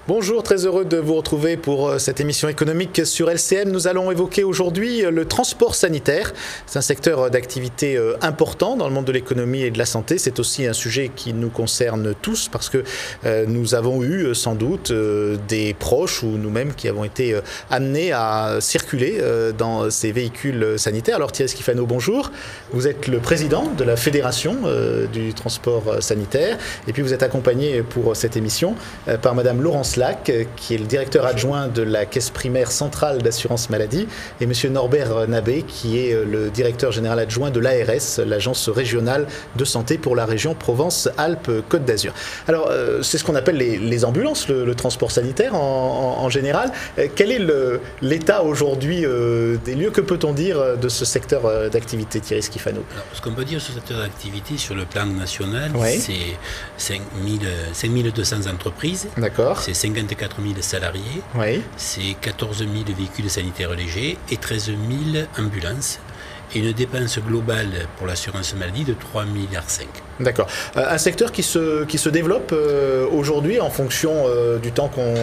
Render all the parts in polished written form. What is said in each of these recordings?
Bonjour, très heureux de vous retrouver pour cette émission économique sur LCM. Nous allons évoquer aujourd'hui le transport sanitaire. C'est un secteur d'activité important dans le monde de l'économie et de la santé. C'est aussi un sujet qui nous concerne tous parce que nous avons eu sans doute des proches ou nous-mêmes qui avons été amenés à circuler dans ces véhicules sanitaires. Alors Thierry Schifano, bonjour. Vous êtes le président de la Fédération du transport sanitaire et puis vous êtes accompagné pour cette émission par Madame Laurence Lac, qui est le directeur adjoint de la Caisse primaire centrale d'assurance maladie, et Monsieur Norbert Nabé, qui est le directeur général adjoint de l'ARS, l'Agence régionale de santé pour la région Provence-Alpes-Côte d'Azur. Alors, c'est ce qu'on appelle les ambulances, le transport sanitaire en général. Quel est l'état aujourd'hui des lieux? Que peut-on dire de ce secteur d'activité, Thierry Schifano? Alors, ce qu'on peut dire sur ce secteur d'activité sur le plan national, oui, c'est 5200 entreprises. D'accord. C'est 54 000 salariés, oui, c'est 14 000 véhicules sanitaires légers et 13 000 ambulances. Et une dépense globale pour l'assurance maladie de 3,5 milliards. D'accord. Un secteur qui se développe aujourd'hui en fonction du temps qu'on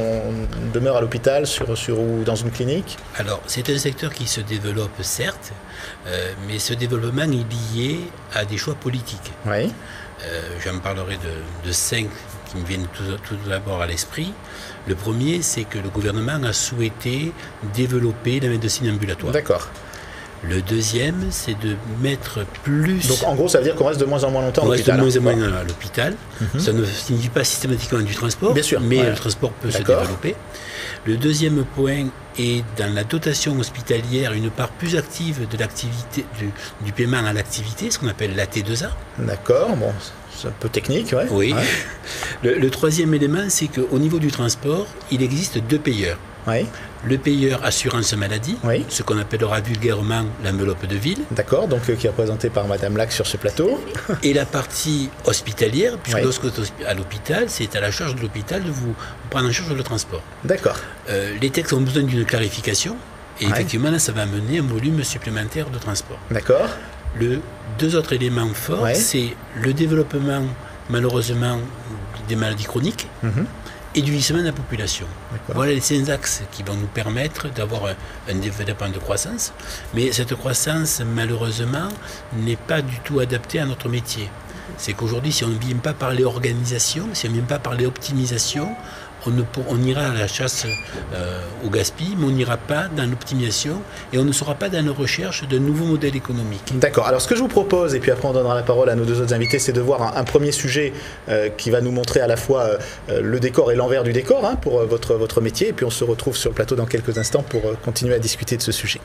demeure à l'hôpital ou dans une clinique? Alors, c'est un secteur qui se développe, certes, mais ce développement est lié à des choix politiques. Oui. J'en parlerai de 5 qui me viennent tout d'abord à l'esprit. Le premier, c'est que le gouvernement a souhaité développer la médecine ambulatoire. D'accord. Le deuxième, c'est de mettre plus... Donc en gros, ça veut dire qu'on reste de moins en moins longtemps à l'hôpital. On reste de moins en moins à l'hôpital. Ça ne signifie pas systématiquement du transport, bien sûr, mais ouais, le transport peut se développer. Le deuxième point est dans la dotation hospitalière, une part plus active de l'activité, du paiement à l'activité, ce qu'on appelle la T2A. D'accord, bon, c'est un peu technique, ouais. Oui. Ouais. Le troisième élément, c'est qu'au niveau du transport, il existe deux payeurs. Oui. Le payeur assurance maladie, oui, ce qu'on appellera vulgairement l'enveloppe de ville. D'accord, donc qui est représenté par Madame Lac sur ce plateau. Et la partie hospitalière, puisque oui, lorsque vous êtes à l'hôpital, c'est à la charge de l'hôpital de vous prendre en charge le transport. D'accord. Les textes ont besoin d'une clarification, et effectivement, là, ça va amener un volume supplémentaire de transport. D'accord. Deux autres éléments forts, c'est le développement, malheureusement, des maladies chroniques. Et du vieillissement de la population. Voilà les 5 axes qui vont nous permettre d'avoir un développement de croissance. Mais cette croissance, malheureusement, n'est pas du tout adaptée à notre métier. C'est qu'aujourd'hui, si on ne vient pas parler organisation, si on ne vient pas parler optimisation, on ira à la chasse au gaspillage, mais on n'ira pas dans l'optimisation et on ne sera pas dans la recherche de nouveaux modèles économiques. D'accord. Alors ce que je vous propose, et puis après on donnera la parole à nos deux autres invités, c'est de voir un premier sujet qui va nous montrer à la fois le décor et l'envers du décor pour votre métier, et puis on se retrouve sur le plateau dans quelques instants pour continuer à discuter de ce sujet.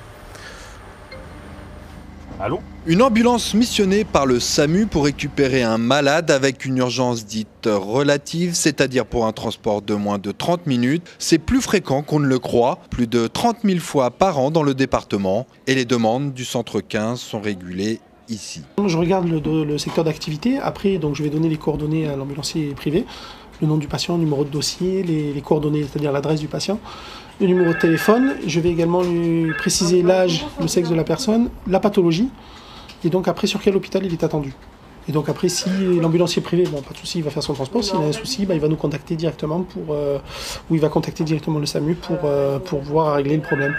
Allô ? Une ambulance missionnée par le SAMU pour récupérer un malade avec une urgence dite relative, c'est-à-dire pour un transport de moins de 30 minutes. C'est plus fréquent qu'on ne le croit, plus de 30 000 fois par an dans le département. Et les demandes du centre 15 sont régulées ici. Je regarde le secteur d'activité. Après, donc, je vais donner les coordonnées à l'ambulancier privé. Le nom du patient, le numéro de dossier, les coordonnées, c'est-à-dire l'adresse du patient, le numéro de téléphone. Je vais également lui préciser l'âge, le sexe de la personne, la pathologie, et donc après sur quel hôpital il est attendu. Et donc après, si l'ambulancier privé, bon, pas de souci, il va faire son transport. S'il a un souci, il va nous contacter directement ou il va contacter directement le SAMU pour voir régler le problème.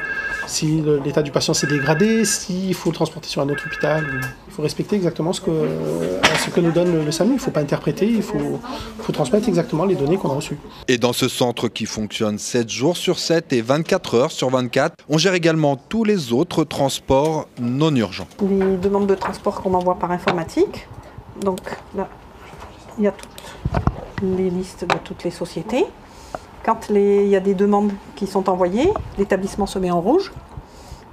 Si l'état du patient s'est dégradé, s'il faut le transporter sur un autre hôpital, il faut respecter exactement ce que nous donne le SAMU. Il ne faut pas interpréter, il faut transmettre exactement les données qu'on a reçues. Et dans ce centre qui fonctionne 7 jours sur 7 et 24 heures sur 24, on gère également tous les autres transports non urgents. Les demandes de transport qu'on envoie par informatique. Donc là, il y a toutes les listes de toutes les sociétés. Quand il y a des demandes qui sont envoyées, l'établissement se met en rouge.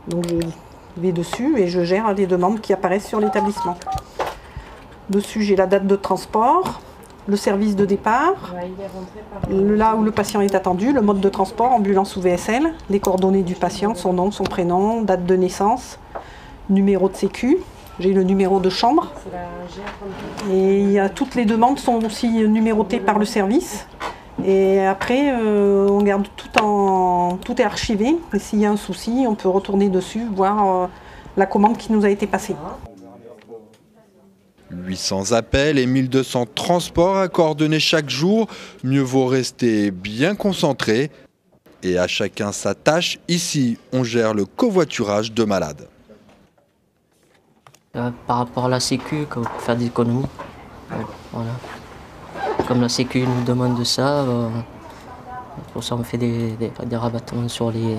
Donc je vais dessus et je gère les demandes qui apparaissent sur l'établissement. Dessus, j'ai la date de transport, le service de départ, là où le patient est attendu, le mode de transport, ambulance ou VSL, les coordonnées du patient, son nom, son prénom, date de naissance, numéro de sécu. J'ai le numéro de chambre. Et toutes les demandes sont aussi numérotées par le service. Et après, on garde tout est archivé. Et s'il y a un souci, on peut retourner dessus, voir la commande qui nous a été passée. 800 appels et 1200 transports à coordonner chaque jour. Mieux vaut rester bien concentré. Et à chacun sa tâche. Ici, on gère le covoiturage de malades. Par rapport à la Sécu, pour faire des économies. Voilà. Comme la Sécu nous demande de ça, pour ça on fait des rabattements sur les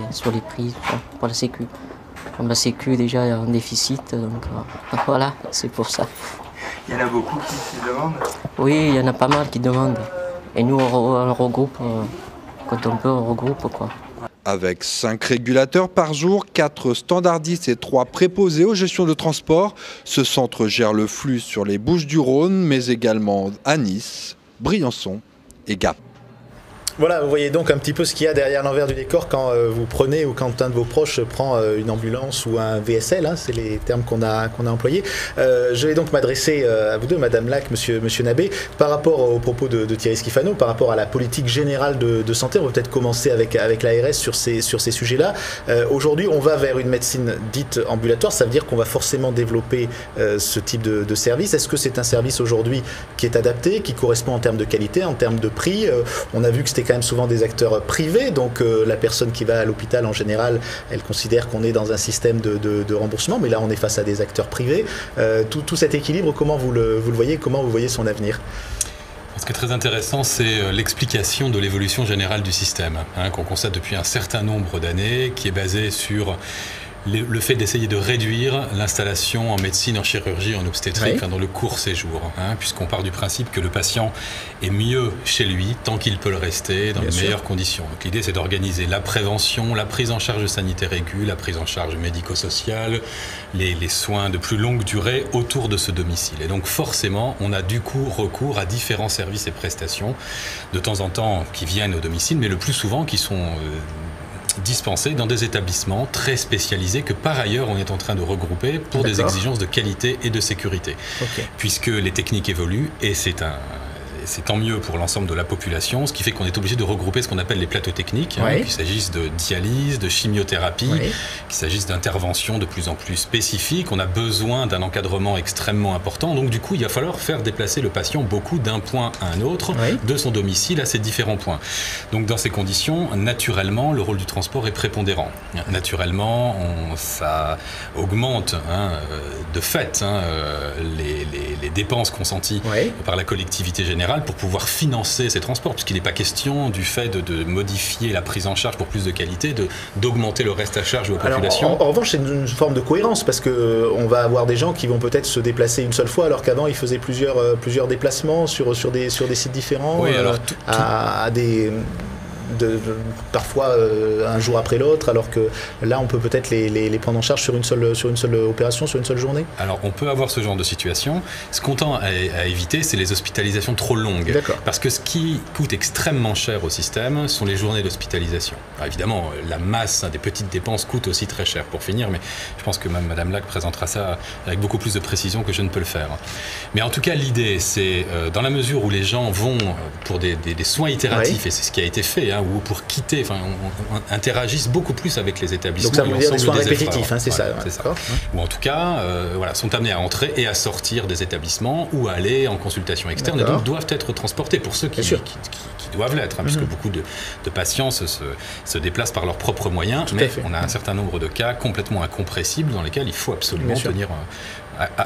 prix pour la Sécu. Comme la Sécu déjà est en déficit, donc voilà, c'est pour ça. Il y en a beaucoup qui demandent? Oui, il y en a pas mal qui demandent. Et nous on regroupe, quand on peut on regroupe quoi. Avec 5 régulateurs par jour, 4 standardistes et 3 préposés aux gestions de transport, ce centre gère le flux sur les Bouches-du-Rhône, mais également à Nice, Briançon et Gap. Voilà, vous voyez donc un petit peu ce qu'il y a derrière l'envers du décor quand vous prenez ou quand un de vos proches prend une ambulance ou un VSL, hein, c'est les termes qu'on a employés. Je vais donc m'adresser à vous deux, Madame Lac, Monsieur Nabet, par rapport aux propos de Thierry Schifano, par rapport à la politique générale de santé. On va peut-être commencer avec l'ARS sur ces sujets-là. Aujourd'hui, on va vers une médecine dite ambulatoire, ça veut dire qu'on va forcément développer ce type de service. Est-ce que c'est un service aujourd'hui qui est adapté, qui correspond en termes de qualité, en termes de prix? On a vu que c'était quand même souvent des acteurs privés, donc la personne qui va à l'hôpital en général, elle considère qu'on est dans un système de remboursement, mais là on est face à des acteurs privés. Tout cet équilibre, comment vous le voyez, comment vous voyez son avenir? Ce qui est très intéressant, c'est l'explication de l'évolution générale du système, qu'on constate depuis un certain nombre d'années, qui est basée sur le fait d'essayer de réduire l'installation en médecine, en chirurgie, en obstétrique, dans le court séjour, puisqu'on part du principe que le patient est mieux chez lui tant qu'il peut le rester dans les meilleures conditions. Donc l'idée, c'est d'organiser la prévention, la prise en charge sanitaire aiguë, la prise en charge médico-sociale, les soins de plus longue durée autour de ce domicile. Et donc forcément, on a du coup recours à différents services et prestations, de temps en temps qui viennent au domicile, mais le plus souvent qui sont dispensés dans des établissements très spécialisés que par ailleurs on est en train de regrouper pour des exigences de qualité et de sécurité. Puisque les techniques évoluent et c'est tant mieux pour l'ensemble de la population, ce qui fait qu'on est obligé de regrouper ce qu'on appelle les plateaux techniques, qu'il s'agisse de dialyse, de chimiothérapie, qu'il s'agisse d'interventions de plus en plus spécifiques. On a besoin d'un encadrement extrêmement important, donc du coup il va falloir faire déplacer le patient beaucoup d'un point à un autre, de son domicile à ces différents points. Donc dans ces conditions, naturellement, le rôle du transport est prépondérant. Naturellement, ça augmente de fait les dépenses consenties par la collectivité générale pour pouvoir financer ces transports, puisqu'il n'est pas question du fait de modifier la prise en charge pour plus de qualité, d'augmenter le reste à charge aux populations. En revanche, c'est une forme de cohérence, parce qu'on va avoir des gens qui vont peut-être se déplacer une seule fois, alors qu'avant ils faisaient plusieurs déplacements sur des sites différents, à des... parfois un jour après l'autre, alors que là on peut peut-être les prendre en charge sur une seule opération, sur une seule journée. Alors on peut avoir ce genre de situation. Ce qu'on tend à éviter, c'est les hospitalisations trop longues. Parce que ce qui coûte extrêmement cher au système sont les journées d'hospitalisation. Évidemment, la masse des petites dépenses coûte aussi très cher pour finir, mais je pense que même Madame Lac présentera ça avec beaucoup plus de précision que je ne peux le faire. Mais en tout cas, l'idée, c'est dans la mesure où les gens vont pour des soins itératifs, et c'est ce qui a été fait, ou pour quitter, on interagissent beaucoup plus avec les établissements. Donc ça veut dire des soins répétitifs, c'est ça. Ou en tout cas, sont amenés à entrer et à sortir des établissements ou à aller en consultation externe, et donc doivent être transportés pour ceux qui doivent l'être, puisque beaucoup de patients se déplacent par leurs propres moyens, mais on a un certain nombre de cas complètement incompressibles dans lesquels il faut absolument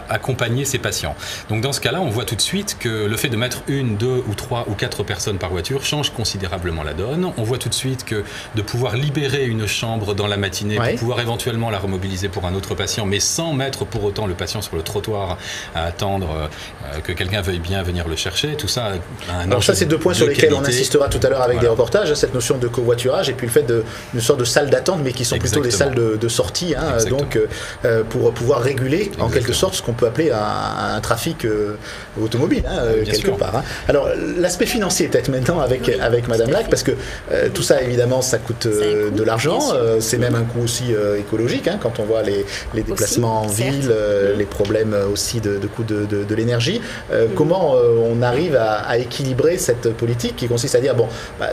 accompagner ces patients. Donc dans ce cas-là, on voit tout de suite que le fait de mettre 1, 2 ou 3 ou 4 personnes par voiture change considérablement la donne. On voit tout de suite que de pouvoir libérer une chambre dans la matinée pour pouvoir éventuellement la remobiliser pour un autre patient, mais sans mettre pour autant le patient sur le trottoir à attendre que quelqu'un veuille bien venir le chercher, tout ça a un Alors ça, c'est 2 points sur lesquels on insistera tout à l'heure avec des reportages, cette notion de covoiturage et puis le fait d'une sorte de salle d'attente, mais qui sont plutôt des salles de sortie, donc pour pouvoir réguler en quelque sorte ce qu'on peut appeler un trafic automobile, quelque part. Alors l'aspect financier peut-être maintenant avec Madame Lac, parce que tout ça évidemment ça coûte de l'argent, c'est même un coût aussi écologique, quand on voit les déplacements en ville, les problèmes aussi de coût de l'énergie. Comment on arrive à équilibrer cette politique qui consiste à dire,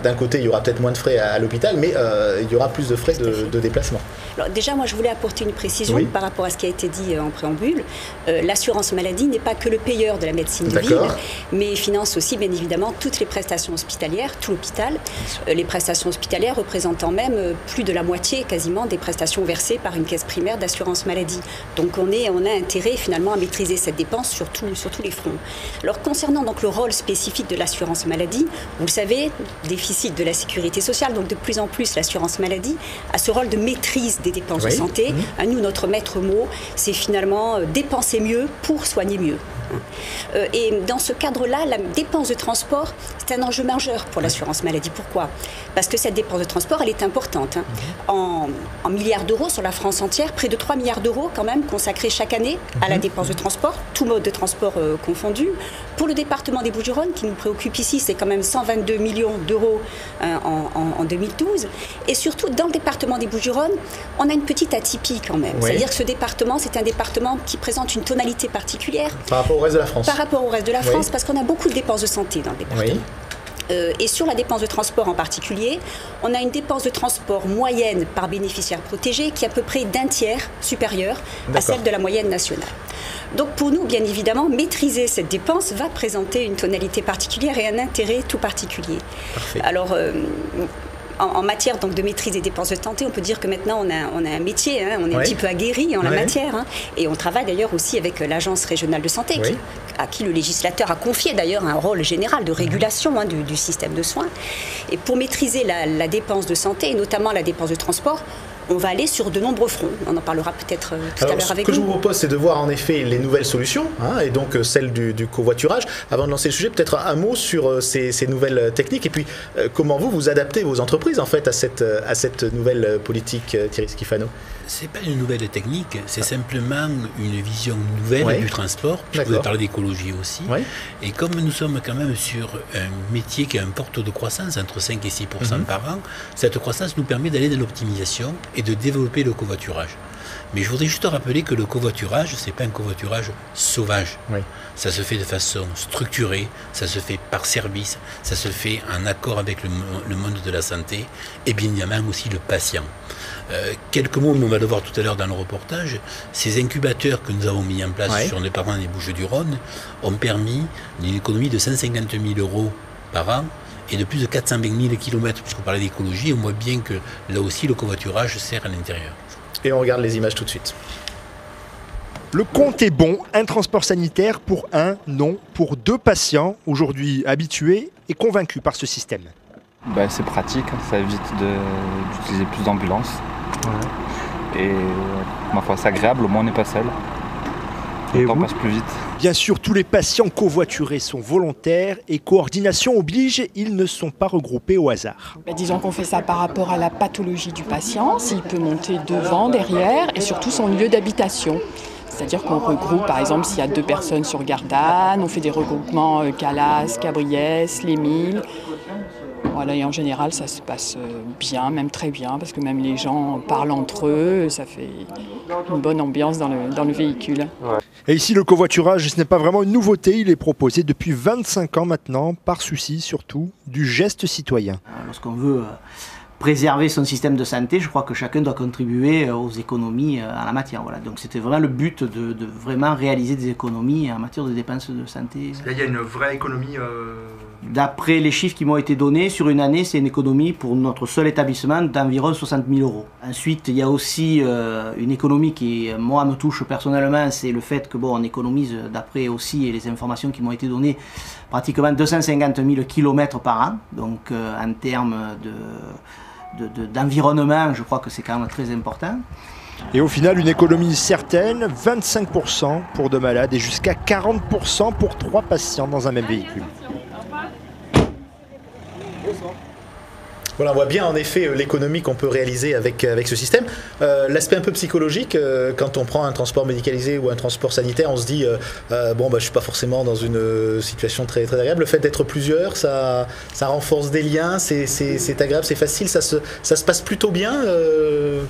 d'un côté il y aura peut-être moins de frais à l'hôpital, mais il y aura plus de frais de déplacement. Alors déjà, moi je voulais apporter une précision par rapport à ce qui a été dit en préambule. l'assurance maladie n'est pas que le payeur de la médecine de ville, mais finance aussi bien évidemment toutes les prestations hospitalières, tout l'hôpital. Les prestations hospitalières représentant même plus de la moitié quasiment des prestations versées par une caisse primaire d'assurance maladie. Donc on a intérêt finalement à maîtriser cette dépense sur tous les fronts. Alors concernant donc le rôle spécifique de l'assurance maladie, vous le savez, déficit de la sécurité sociale, donc de plus en plus l'assurance maladie a ce rôle de maîtrise des dépenses de santé. À nous, notre maître mot, c'est finalement dépenser mieux pour soigner mieux. Et dans ce cadre-là, la dépense de transport, c'est un enjeu majeur pour l'assurance maladie. Pourquoi? Parce que cette dépense de transport, elle est importante. En milliards d'euros sur la France entière, près de 3 milliards d'euros quand même consacrés chaque année à la dépense de transport, tout mode de transport confondu. Pour le département des Bouches-du-Rhône, qui nous préoccupe ici, c'est quand même 122 millions d'euros en 2012. Et surtout, dans le département des Bouches-du-Rhône, on a une petite atypie quand même. C'est-à-dire que ce département, c'est un département qui présente une tonalité particulière. Par rapport au reste de la France. Par rapport au reste de la France, parce qu'on a beaucoup de dépenses de santé dans le département. Et sur la dépense de transport en particulier, on a une dépense de transport moyenne par bénéficiaire protégé qui est à peu près d'un tiers supérieure à celle de la moyenne nationale. Donc pour nous, bien évidemment, maîtriser cette dépense va présenter une tonalité particulière et un intérêt tout particulier. Alors, en matière donc, de maîtrise des dépenses de santé, on peut dire que maintenant on a un métier, on est un petit peu aguerri en la matière. Et on travaille d'ailleurs aussi avec l'Agence régionale de santé, à qui le législateur a confié d'ailleurs un rôle général de régulation du système de soins. Et pour maîtriser la dépense de santé, et notamment la dépense de transport, on va aller sur de nombreux fronts. On en parlera peut-être tout à l'heure avec vous. Ce que je vous propose, c'est de voir en effet les nouvelles solutions, et donc celle du covoiturage. Avant de lancer le sujet, peut-être un mot sur ces nouvelles techniques et puis comment vous adaptez vos entreprises en fait à cette nouvelle politique, Thierry Schifano. C'est pas une nouvelle technique, c'est simplement une vision nouvelle du transport. Je voulais parler d'écologie aussi. Et comme nous sommes quand même sur un métier qui a un porte de croissance entre 5 et 6% par an, cette croissance nous permet d'aller dans l'optimisation et de développer le covoiturage. Mais je voudrais juste rappeler que le covoiturage, ce n'est pas un covoiturage sauvage. Ça se fait de façon structurée, ça se fait par service, ça se fait en accord avec le monde de la santé et bien évidemment aussi le patient. Quelques mots, mais on va le voir tout à l'heure dans le reportage, ces incubateurs que nous avons mis en place sur le département des Bouches-du-Rhône ont permis une économie de 150 000 € par an et de plus de 420 000 km, puisqu'on parlait d'écologie, on voit bien que là aussi le covoiturage sert à l'intérieur. Et on regarde les images tout de suite. Le compte est bon, un transport sanitaire pour un, non, pour 2 patients, aujourd'hui habitués et convaincus par ce système. C'est pratique, ça évite d'utiliser plus d'ambulances. Et ma foi, c'est agréable, au moins on n'est pas seul. Le temps passe plus vite. Bien sûr, tous les patients covoiturés sont volontaires et coordination oblige, ils ne sont pas regroupés au hasard. Disons qu'on fait ça par rapport à la pathologie du patient, s'il peut monter devant, derrière et surtout son lieu d'habitation. C'est-à-dire qu'on regroupe, par exemple, s'il y a 2 personnes sur Gardanne, on fait des regroupements Calas, Cabriès, Les Milles. Voilà, et en général, ça se passe bien, même très bien, parce que même les gens parlent entre eux, ça fait une bonne ambiance dans le véhicule. Et ici, le covoiturage, ce n'est pas vraiment une nouveauté, il est proposé depuis 25 ans maintenant, par souci surtout du geste citoyen. Lorsqu'on veut préserver son système de santé, je crois que chacun doit contribuer aux économies en la matière. Voilà. Donc c'était vraiment le but de vraiment réaliser des économies en matière de dépenses de santé. Là, il y a une vraie économie D'après les chiffres qui m'ont été donnés, sur une année, c'est une économie pour notre seul établissement d'environ 60 000 €. Ensuite, il y a aussi une économie qui, moi, me touche personnellement, c'est le fait que, on économise, d'après aussi les informations qui m'ont été données, pratiquement 250 000 km par an. Donc, en termes d'environnement, je crois que c'est quand même très important. Et au final, une économie certaine, 25% pour 2 malades et jusqu'à 40% pour 3 patients dans un même véhicule. Voilà, on voit bien en effet l'économie qu'on peut réaliser avec ce système. L'aspect un peu psychologique, quand on prend un transport médicalisé ou un transport sanitaire, on se dit je ne suis pas forcément dans une situation très, très agréable. Le fait d'être plusieurs, ça renforce des liens, c'est agréable, c'est facile, ça se passe plutôt bien.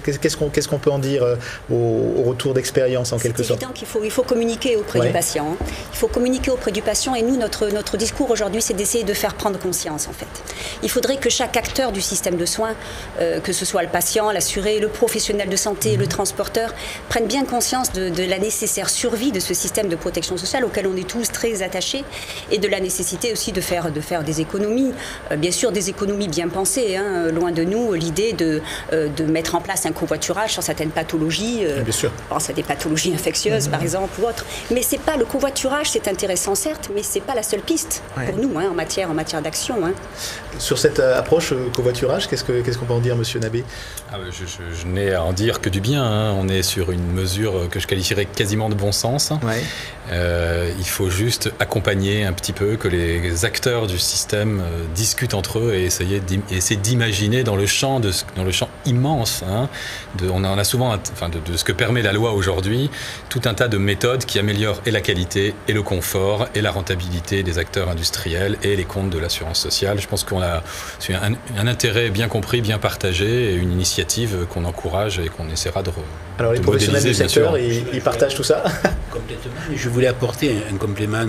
Qu'est-ce qu'on peut en dire au retour d'expérience en quelque sorte? C'est évident qu'il faut communiquer auprès du patient. Il faut communiquer auprès du patient et nous, notre discours aujourd'hui, c'est d'essayer de faire prendre conscience en fait. Il faudrait que chaque acteur acteurs du système de soins, que ce soit le patient, l'assuré, le professionnel de santé, le transporteur, prennent bien conscience de la nécessaire survie de ce système de protection sociale auquel on est tous très attachés, et de la nécessité aussi de faire des économies. Bien sûr, des économies bien pensées, hein, loin de nous l'idée de mettre en place un covoiturage sur certaines pathologies, je pense à des pathologies infectieuses par exemple ou autres. Mais c'est pas le covoiturage, c'est intéressant certes, mais c'est pas la seule piste pour nous hein, en matière d'action. Hein. Sur cette approche covoiturage, qu'est-ce qu'on peut en dire, Monsieur Nabé? Je n'ai à en dire que du bien. Hein. On est sur une mesure que je qualifierais quasiment de bon sens. Il faut juste accompagner un petit peu, que les acteurs du système discutent entre eux et essayer d'imaginer dans le champ immense. Hein, on en a souvent, de ce que permet la loi aujourd'hui, tout un tas de méthodes qui améliorent et la qualité, et le confort, et la rentabilité des acteurs industriels, et les comptes de l'assurance sociale. Je pense qu'on a un intérêt bien compris, bien partagé, et une initiative qu'on encourage et qu'on essaiera de Alors les professionnels du secteur, ils partagent tout ça? Complètement. Je voulais apporter un complément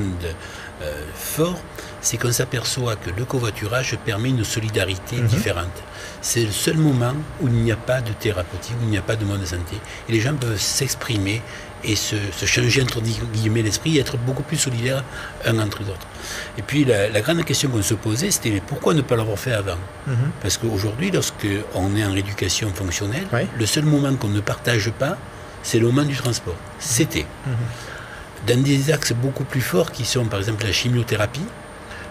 fort, c'est qu'on s'aperçoit que le covoiturage permet une solidarité différente. C'est le seul moment où il n'y a pas de thérapeutique, où il n'y a pas de mode de santé. Et les gens peuvent s'exprimer et se changer entre guillemets l'esprit et être beaucoup plus solidaires un entre les autres. Et puis la grande question qu'on se posait, c'était mais pourquoi ne pas l'avoir fait avant? Parce qu'aujourd'hui, lorsqu'on est en rééducation fonctionnelle, le seul moment qu'on ne partage pas, c'est le moment du transport. C'était dans des axes beaucoup plus forts qui sont par exemple la chimiothérapie.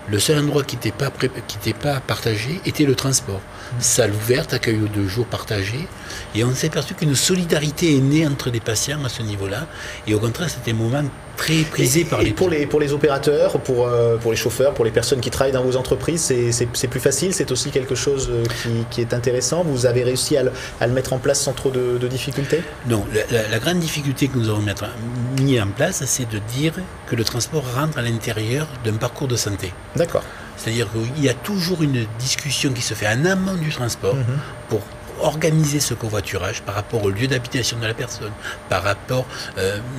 Le seul endroit qui n'était pas partagé était le transport. Salle ouverte, accueil aux 2 jours partagé. Et on s'est aperçu qu'une solidarité est née entre les patients à ce niveau-là. Et au contraire, c'était un moment très prisé par les... Pour les opérateurs, pour les chauffeurs, pour les personnes qui travaillent dans vos entreprises, c'est plus facile, c'est aussi quelque chose qui est intéressant. Vous avez réussi à le mettre en place sans trop de difficultés? Non, la grande difficulté que nous avons mis en place, c'est de dire que le transport rentre à l'intérieur d'un parcours de santé. D'accord. C'est-à-dire qu'il y a toujours une discussion qui se fait en amont du transport pour organiser ce covoiturage par rapport au lieu d'habitation de la personne, par rapport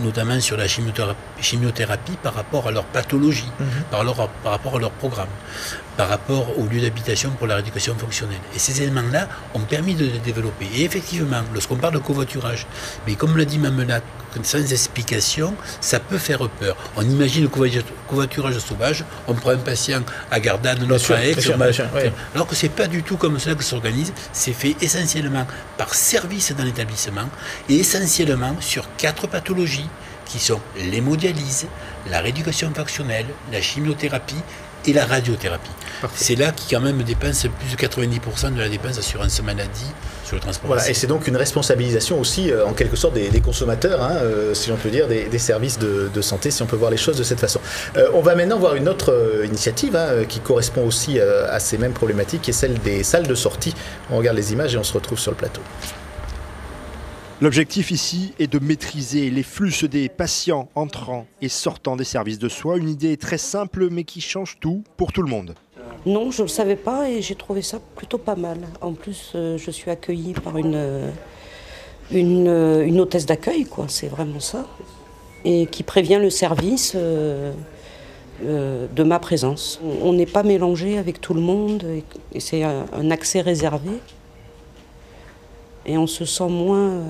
notamment sur la chimiothérapie, par rapport à leur pathologie, par rapport à leur programme, par rapport au lieu d'habitation pour la rééducation fonctionnelle. Et ces éléments-là ont permis de les développer. Et effectivement, lorsqu'on parle de covoiturage, mais comme l'a dit Mamela, sans explication, ça peut faire peur. On imagine le covoiturage sauvage, on prend un patient à Gardanne, l'autre à Aix, alors que c'est pas du tout comme cela que ça s'organise. C'est fait essentiellement par service dans l'établissement et essentiellement sur 4 pathologies qui sont l'hémodialyse, la rééducation fonctionnelle, la chimiothérapie et la radiothérapie. C'est là qui quand même dépense plus de 90% de la dépense d'assurance maladie sur le transport. Voilà, et c'est donc une responsabilisation aussi en quelque sorte des consommateurs, hein, si l'on peut dire, des services de santé, si on peut voir les choses de cette façon. On va maintenant voir une autre initiative qui correspond aussi à ces mêmes problématiques, qui est celle des salles de sortie. On regarde les images et on se retrouve sur le plateau. L'objectif ici est de maîtriser les flux des patients entrant et sortant des services de soins. Une idée très simple mais qui change tout pour tout le monde. Non, je ne le savais pas et j'ai trouvé ça plutôt pas mal. En plus, je suis accueillie par une hôtesse d'accueil, quoi. C'est vraiment ça. Et qui prévient le service de ma présence. On n'est pas mélangé avec tout le monde et c'est un accès réservé. Et on se sent moins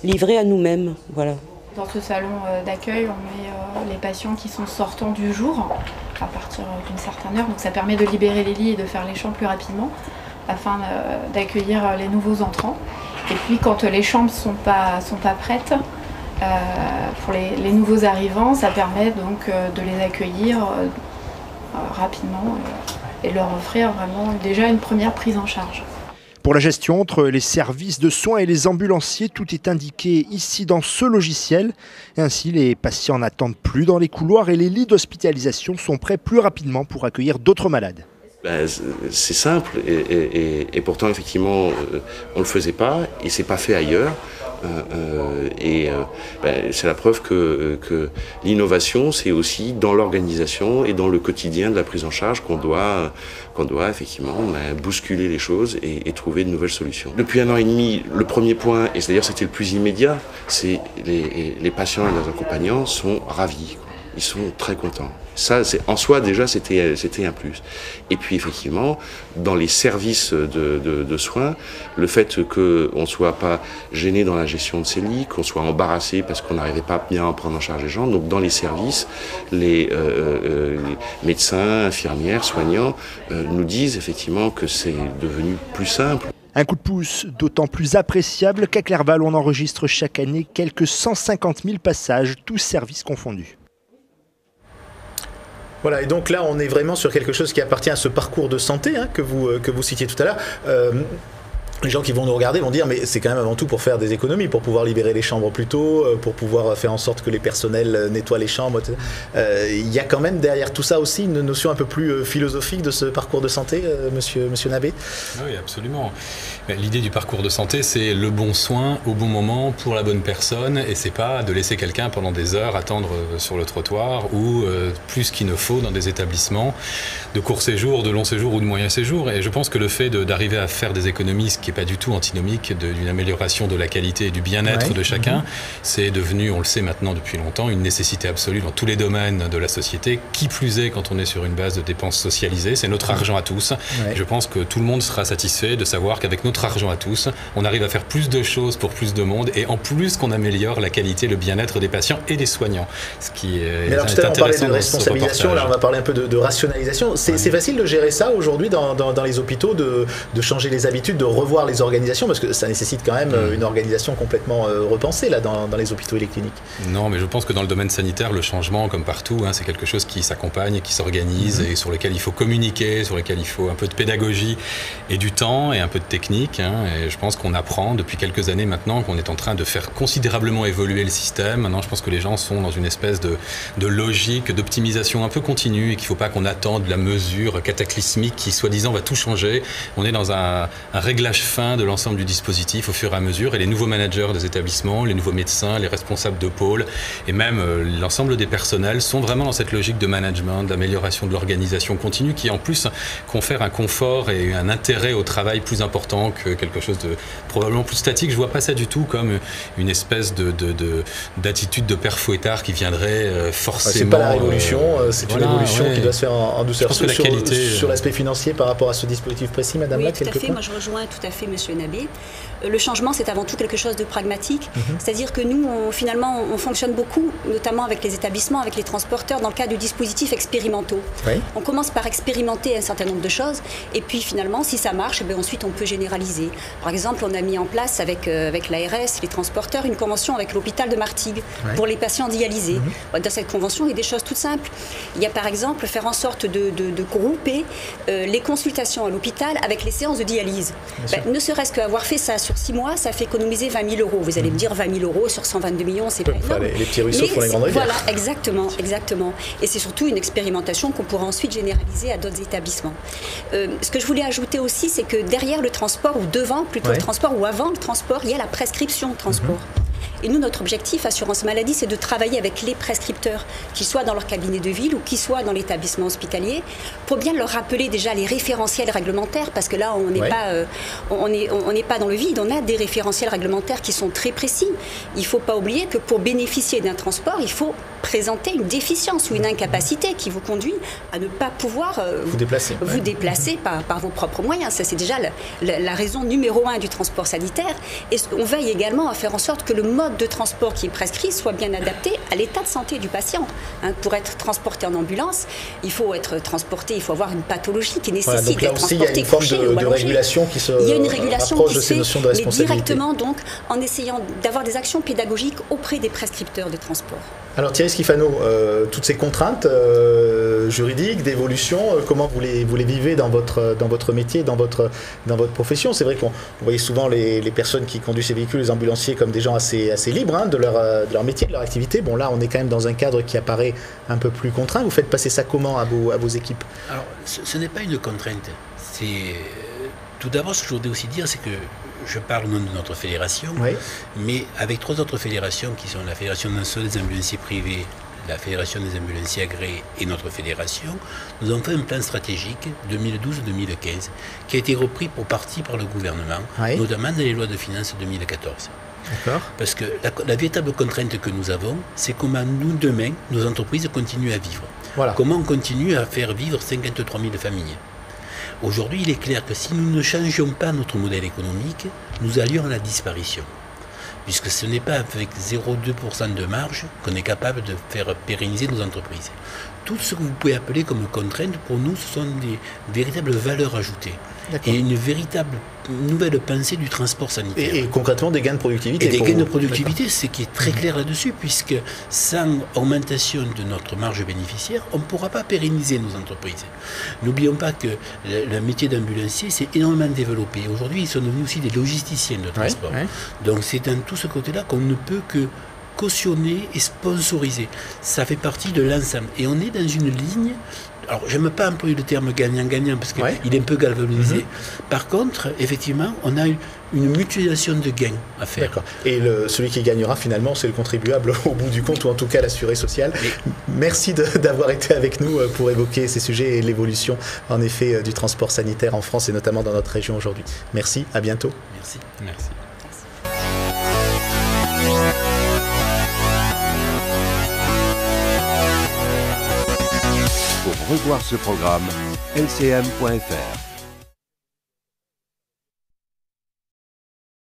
livré à nous-mêmes, voilà. Dans ce salon d'accueil, on met les patients qui sont sortants du jour à partir d'une certaine heure. Donc ça permet de libérer les lits et de faire les chambres plus rapidement afin d'accueillir les nouveaux entrants. Et puis quand les chambres sont pas prêtes pour les nouveaux arrivants, ça permet donc de les accueillir rapidement et de leur offrir vraiment déjà une première prise en charge. Pour la gestion entre les services de soins et les ambulanciers, tout est indiqué ici dans ce logiciel. Et ainsi, les patients n'attendent plus dans les couloirs et les lits d'hospitalisation sont prêts plus rapidement pour accueillir d'autres malades. C'est simple et pourtant effectivement on ne le faisait pas et c'est pas fait ailleurs. C'est la preuve que l'innovation, c'est aussi dans l'organisation et dans le quotidien de la prise en charge qu'on doit effectivement bousculer les choses et trouver de nouvelles solutions. Depuis 1 an et demi, le premier point, et d'ailleurs c'était le plus immédiat, c'est les patients et leurs accompagnants sont ravis. ils sont très contents. Ça, en soi, déjà, c'était un plus. Et puis, effectivement, dans les services de soins, le fait qu'on ne soit pas gêné dans la gestion de ces lits, qu'on soit embarrassé parce qu'on n'arrivait pas bien à prendre en charge les gens. Donc, dans les services, les médecins, infirmières, soignants nous disent effectivement que c'est devenu plus simple. Un coup de pouce d'autant plus appréciable qu'à Clerval, on enregistre chaque année quelques 150 000 passages, tous services confondus. Voilà, et donc là, on est vraiment sur quelque chose qui appartient à ce parcours de santé que vous citiez tout à l'heure. Les gens qui vont nous regarder vont dire mais c'est quand même avant tout pour faire des économies, pour pouvoir libérer les chambres plus tôt, pour pouvoir faire en sorte que les personnels nettoient les chambres. Il y a quand même derrière tout ça aussi une notion un peu plus philosophique de ce parcours de santé, monsieur Nabet. Oui, absolument. L'idée du parcours de santé, c'est le bon soin au bon moment pour la bonne personne, et c'est pas de laisser quelqu'un pendant des heures attendre sur le trottoir ou plus qu'il ne faut dans des établissements de court séjour, de long séjour ou de moyen séjour. Et je pense que le fait d'arriver à faire des économies, ce qui n'est pas du tout antinomique d'une amélioration de la qualité et du bien-être de chacun, c'est devenu, on le sait maintenant depuis longtemps, une nécessité absolue dans tous les domaines de la société, qui plus est quand on est sur une base de dépenses socialisées, c'est notre argent à tous. Et je pense que tout le monde sera satisfait de savoir qu'avec notre argent à tous, on arrive à faire plus de choses pour plus de monde, et en plus qu'on améliore la qualité, le bien-être des patients et des soignants. Ce qui est alors, tout à l'heure, on parlait de responsabilisation, là on va parler un peu de rationalisation. C'est facile de gérer ça aujourd'hui dans les hôpitaux, de changer les habitudes, de revoir les organisations, parce que ça nécessite quand même une organisation complètement repensée là, dans les hôpitaux et les cliniques. Non, mais je pense que dans le domaine sanitaire, le changement, comme partout, c'est quelque chose qui s'accompagne, qui s'organise, et sur lequel il faut communiquer, sur lequel il faut un peu de pédagogie et du temps et un peu de technique. Et je pense qu'on apprend depuis quelques années maintenant qu'on est en train de faire considérablement évoluer le système. Maintenant, je pense que les gens sont dans une espèce de logique d'optimisation un peu continue, et qu'il ne faut pas qu'on attende la mesure cataclysmique qui, soi-disant, va tout changer. On est dans un réglage fin de l'ensemble du dispositif au fur et à mesure, et les nouveaux managers des établissements, les nouveaux médecins, les responsables de pôle, et même l'ensemble des personnels sont vraiment dans cette logique de management, d'amélioration de l'organisation continue, qui en plus confère un confort et un intérêt au travail plus important que quelque chose de probablement plus statique. Je vois pas ça du tout comme une espèce d'attitude de père fouettard qui viendrait forcément... C'est pas la révolution, c'est une évolution qui doit se faire en douceur. Sur l'aspect financier par rapport à ce dispositif précis, madame, oui, tout à fait. Moi, je rejoins tout à fait monsieur Nabet. Le changement, c'est avant tout quelque chose de pragmatique. C'est-à-dire que nous, finalement, on fonctionne beaucoup, notamment avec les établissements, avec les transporteurs, dans le cadre de dispositifs expérimentaux. On commence par expérimenter un certain nombre de choses, et puis finalement, si ça marche, ensuite on peut généraliser. Par exemple, on a mis en place avec l'ARS, les transporteurs, une convention avec l'hôpital de Martigues pour les patients dialysés. Dans cette convention, il y a des choses toutes simples. Il y a par exemple faire en sorte de grouper les consultations à l'hôpital avec les séances de dialyse. Ne serait-ce qu'avoir fait ça sur 6 mois, ça fait économiser 20 000 €. Vous allez me dire 20 000 € sur 122 millions, c'est pas énorme. Les petits ruisseaux font les grandes rivières. Voilà, exactement. Et c'est surtout une expérimentation qu'on pourra ensuite généraliser à d'autres établissements. Ce que je voulais ajouter aussi, c'est que derrière le transport, ou devant plutôt le transport, ou avant le transport, il y a la prescription de transport. Et nous, notre objectif, Assurance Maladie, c'est de travailler avec les prescripteurs, qu'ils soient dans leur cabinet de ville ou qu'ils soient dans l'établissement hospitalier, pour bien leur rappeler déjà les référentiels réglementaires, parce que là, on n'est pas dans le vide, on a des référentiels réglementaires qui sont très précis. Il ne faut pas oublier que pour bénéficier d'un transport, il faut présenter une déficience ou une incapacité qui vous conduit à ne pas pouvoir vous déplacer par vos propres moyens. Ça, c'est déjà la raison numéro 1 du transport sanitaire. Et on veille également à faire en sorte que le mode de transport qui est prescrit soit bien adapté à l'état de santé du patient. Pour être transporté en ambulance, il faut être transporté, il faut avoir une pathologie qui nécessite d'être transporté couché ou allongé. Il y a une forme de régulation qui se rapproche de ces notions de responsabilité. Mais directement, donc, en essayant d'avoir des actions pédagogiques auprès des prescripteurs de transport. Alors Thierry Schifano, toutes ces contraintes juridiques, d'évolution, comment vous les vivez dans votre métier, dans votre profession? C'est vrai qu'on voyait souvent les personnes qui conduisent ces véhicules, les ambulanciers, comme des gens assez libres de leur métier, de leur activité. Bon, là, on est quand même dans un cadre qui apparaît un peu plus contraint. Vous faites passer ça comment à vos équipes? Alors, ce n'est pas une contrainte. Tout d'abord, ce que je voudrais aussi dire, c'est que je parle au nom de notre fédération, mais avec 3 autres fédérations qui sont la Fédération nationale des ambulanciers privés, la Fédération des ambulanciers agréés et notre fédération, nous avons fait un plan stratégique 2012-2015 qui a été repris pour partie par le gouvernement, notamment dans les lois de finances 2014. Parce que la véritable contrainte que nous avons, c'est comment nous, demain, nos entreprises continuent à vivre. Comment on continue à faire vivre 53 000 familles. Aujourd'hui, il est clair que si nous ne changions pas notre modèle économique, nous allions à la disparition. Puisque ce n'est pas avec 0,2% de marge qu'on est capable de faire pérenniser nos entreprises. Tout ce que vous pouvez appeler comme contrainte, pour nous, ce sont des véritables valeurs ajoutées. Et une véritable nouvelle pensée du transport sanitaire. Et concrètement, des gains de productivité. Et des gains de productivité, c'est qui est très clair là-dessus, puisque sans augmentation de notre marge bénéficiaire, on ne pourra pas pérenniser nos entreprises. N'oublions pas que le métier d'ambulancier s'est énormément développé. Aujourd'hui, ils sont devenus aussi des logisticiens de transport. Donc c'est dans tout ce côté-là qu'on ne peut que cautionner et sponsoriser. Ça fait partie de l'ensemble. Et on est dans une ligne. Alors, j'aime pas employer le terme gagnant-gagnant parce qu'il est un peu galvanisé. Par contre, effectivement, on a une mutualisation de gains à faire. Et celui qui gagnera finalement, c'est le contribuable au bout du compte, ou en tout cas l'assuré social. Merci d'avoir été avec nous pour évoquer ces sujets et l'évolution, en effet, du transport sanitaire en France et notamment dans notre région aujourd'hui. Merci, à bientôt. Merci. Merci. Pour revoir ce programme, lcm.fr.